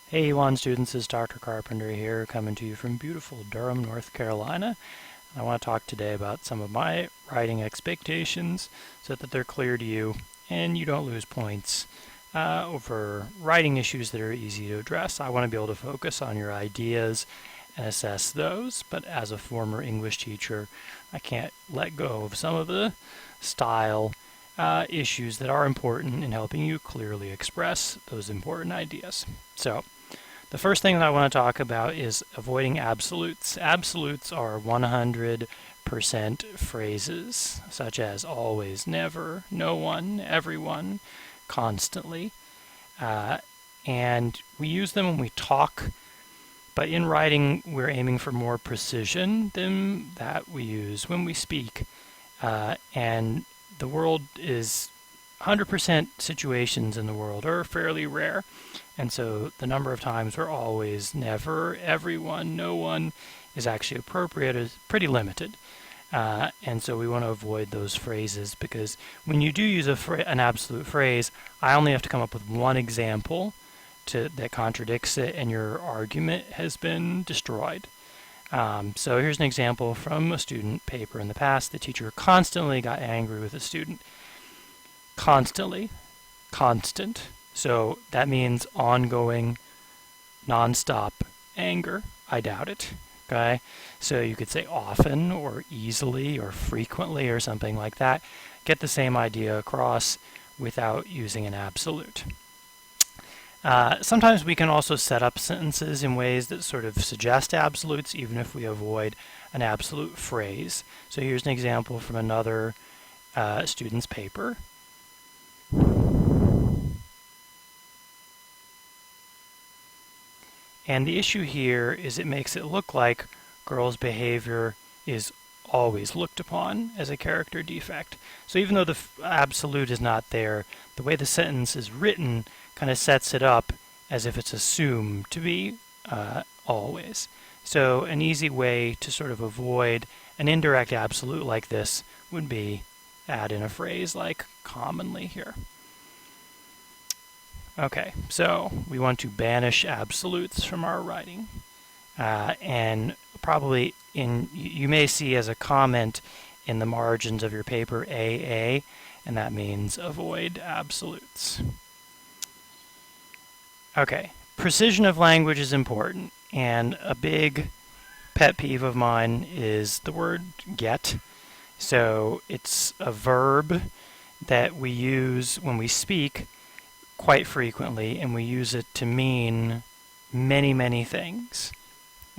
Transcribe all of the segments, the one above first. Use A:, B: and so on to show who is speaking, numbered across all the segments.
A: Hey, one students, this is Dr. Carpenter here, coming to you from beautiful Durham, North Carolina. I want to talk today about some of my writing expectations so that they're clear to you and you don't lose points over writing issues that are easy to address. I want to be able to focus on your ideas and assess those, but as a former English teacher, I can't let go of some of the style issues that are important in helping you clearly express those important ideas. So, the first thing that I want to talk about is avoiding absolutes. Absolutes are 100% phrases, such as always, never, no one, everyone, constantly. And we use them when we talk, but in writing, we're aiming for more precision than that we use when we speak. And the world is 100% situations in the world are fairly rare. And so the number of times where always, never, everyone, no one is actually appropriate is pretty limited. And so we want to avoid those phrases because when you do use an absolute phrase, I only have to come up with one example that contradicts it and your argument has been destroyed. So here's an example from a student paper in the past. The teacher constantly got angry with a student. Constantly, constant. So that means ongoing, nonstop anger. I doubt it. Okay? So you could say often or easily or frequently or something like that. Get the same idea across without using an absolute. Sometimes we can also set up sentences in ways that sort of suggest absolutes, even if we avoid an absolute phrase. So here's an example from another student's paper. And the issue here is it makes it look like girls' behavior is always looked upon as a character defect. So even though the absolute is not there, the way the sentence is written kind of sets it up as if it's assumed to be always. So an easy way to sort of avoid an indirect absolute like this would be add in a phrase like commonly here. Okay, so we want to banish absolutes from our writing. And probably you may see as a comment in the margins of your paper AA, and that means avoid absolutes. Okay, precision of language is important, and a big pet peeve of mine is the word get. So it's a verb that we use when we speak quite frequently, and we use it to mean many, many things.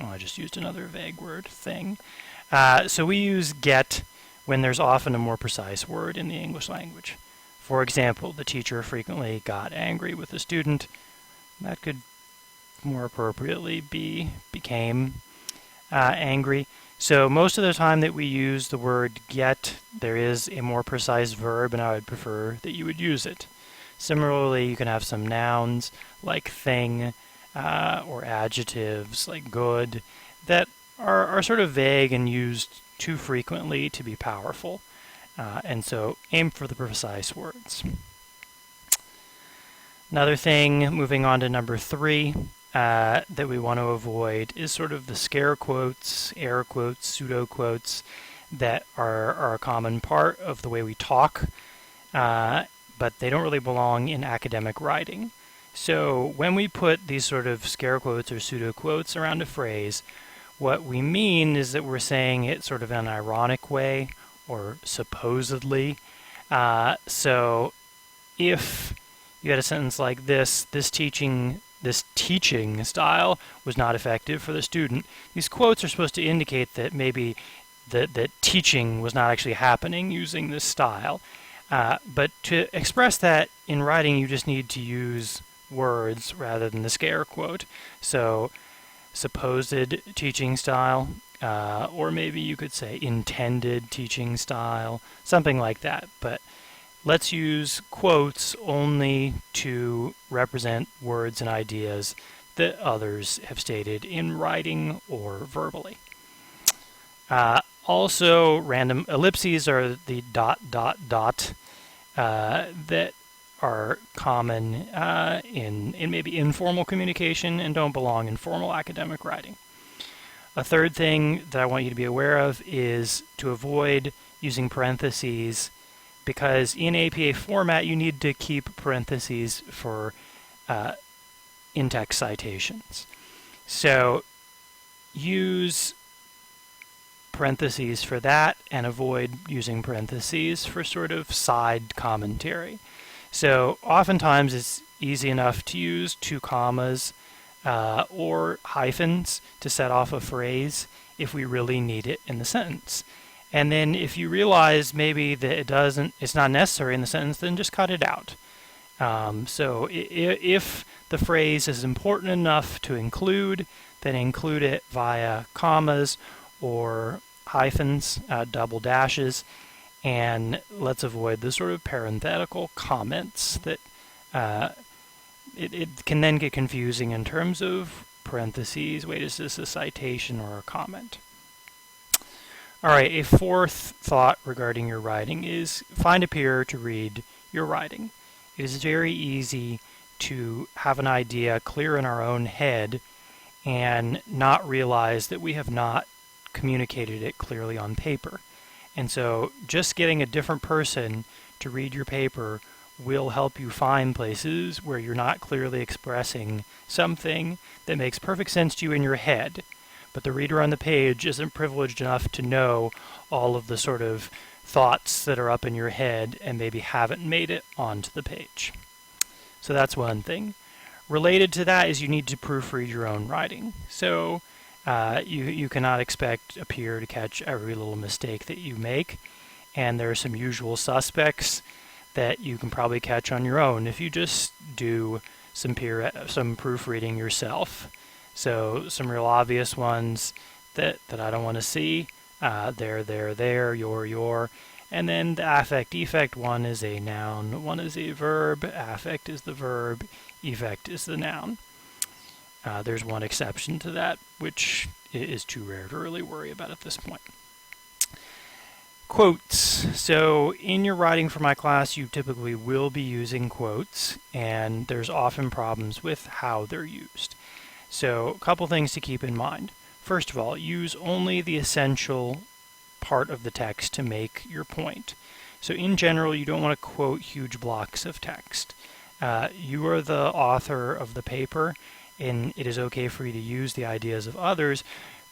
A: Oh, I just used another vague word, thing. So we use get when there's often a more precise word in the English language. For example, the teacher frequently got angry with the student. That could more appropriately became angry. So most of the time that we use the word get, there is a more precise verb, and I would prefer that you would use it. Similarly, you can have some nouns like thing or adjectives like good that are sort of vague and used too frequently to be powerful. And so aim for the precise words. Another thing, moving on to number 3, that we want to avoid is sort of the scare quotes, air quotes, pseudo quotes that are a common part of the way we talk. But they don't really belong in academic writing. So when we put these sort of scare quotes or pseudo quotes around a phrase, what we mean is that we're saying it sort of in an ironic way or supposedly. So if you had a sentence like this teaching style was not effective for the student, these quotes are supposed to indicate that maybe that teaching was not actually happening using this style. But to express that in writing, you just need to use words rather than the scare quote. So, supposed teaching style, or maybe you could say intended teaching style, something like that. But let's use quotes only to represent words and ideas that others have stated in writing or verbally. Also, random ellipses are the ... that are common in maybe informal communication and don't belong in formal academic writing. A third thing that I want you to be aware of is to avoid using parentheses, because in APA format you need to keep parentheses for in-text citations. So use parentheses for that and avoid using parentheses for sort of side commentary. So oftentimes it's easy enough to use 2 commas or hyphens to set off a phrase if we really need it in the sentence. And then if you realize maybe that it's not necessary in the sentence, then just cut it out. So if the phrase is important enough to include, then include it via commas or hyphens, double dashes, and let's avoid the sort of parenthetical comments that it can then get confusing in terms of parentheses. Wait, is this a citation or a comment? All right, a fourth thought regarding your writing is find a peer to read your writing. It is very easy to have an idea clear in our own head and not realize that we have not communicated it clearly on paper. And so just getting a different person to read your paper will help you find places where you're not clearly expressing something that makes perfect sense to you in your head, but the reader on the page isn't privileged enough to know all of the sort of thoughts that are up in your head and maybe haven't made it onto the page. So that's one thing. Related to that is you need to proofread your own writing. So you cannot expect a peer to catch every little mistake that you make, and there are some usual suspects that you can probably catch on your own if you just do some proofreading yourself. So some real obvious ones that I don't want to see, there, your, and then the affect effect. One is a noun, one is a verb, affect is the verb, effect is the noun. There's one exception to that, which is too rare to really worry about at this point. Quotes. So in your writing for my class, you typically will be using quotes, and there's often problems with how they're used. So a couple things to keep in mind. First of all, use only the essential part of the text to make your point. So in general, you don't want to quote huge blocks of text. You are the author of the paper, and it is okay for you to use the ideas of others,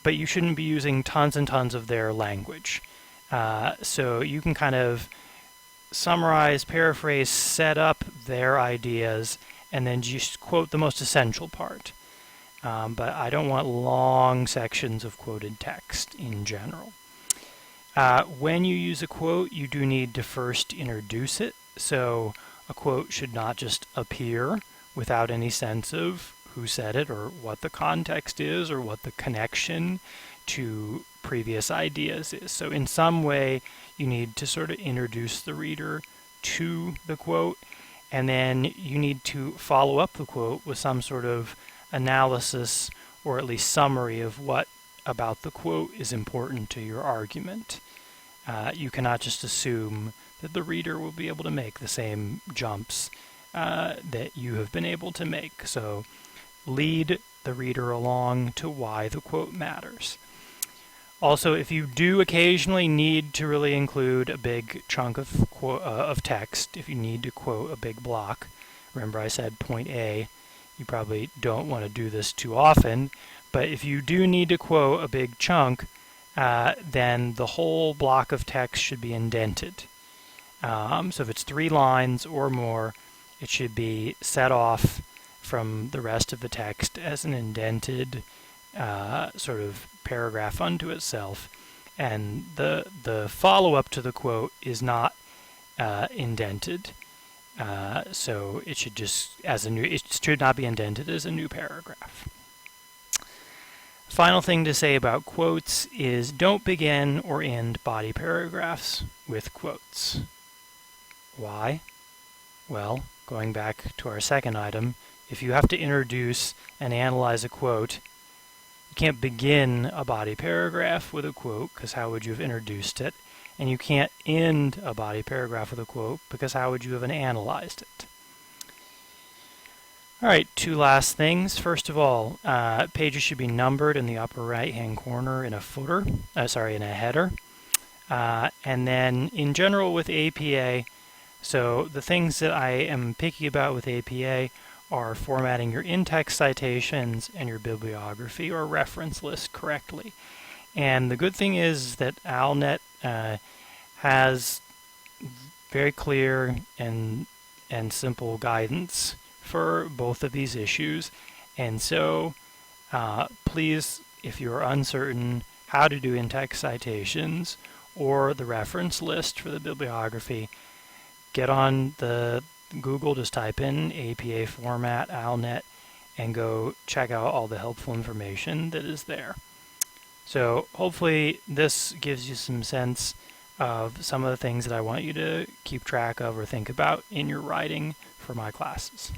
A: but you shouldn't be using tons and tons of their language. So you can kind of summarize, paraphrase, set up their ideas, and then just quote the most essential part. But I don't want long sections of quoted text in general. When you use a quote, you do need to first introduce it. So a quote should not just appear without any sense of who said it or what the context is or what the connection to previous ideas is. So in some way, you need to sort of introduce the reader to the quote, and then you need to follow up the quote with some sort of analysis or at least summary of what about the quote is important to your argument. You cannot just assume that the reader will be able to make the same jumps that you have been able to make. So lead the reader along to why the quote matters. Also, if you do occasionally need to really include a big chunk of text, if you need to quote a big block, remember I said point A, you probably don't want to do this too often, but if you do need to quote a big chunk, then the whole block of text should be indented. So if it's 3 lines or more, it should be set off from the rest of the text as an indented sort of paragraph unto itself, and the follow-up to the quote is not indented. So it should just it should not be indented as a new paragraph. Final thing to say about quotes is don't begin or end body paragraphs with quotes. Why? Well, going back to our second item, if you have to introduce and analyze a quote, you can't begin a body paragraph with a quote, because how would you have introduced it? And you can't end a body paragraph with a quote, because how would you have analyzed it? All right, two last things. First of all, pages should be numbered in the upper right-hand corner in a footer, in a header. And then in general with APA, so the things that I am picky about with APA are formatting your in-text citations and your bibliography or reference list correctly. And the good thing is that ALNet has very clear and simple guidance for both of these issues. And so please, if you're uncertain how to do in-text citations or the reference list for the bibliography, get on the Google, just type in APA format, ALNet, and go check out all the helpful information that is there. So hopefully this gives you some sense of some of the things that I want you to keep track of or think about in your writing for my classes.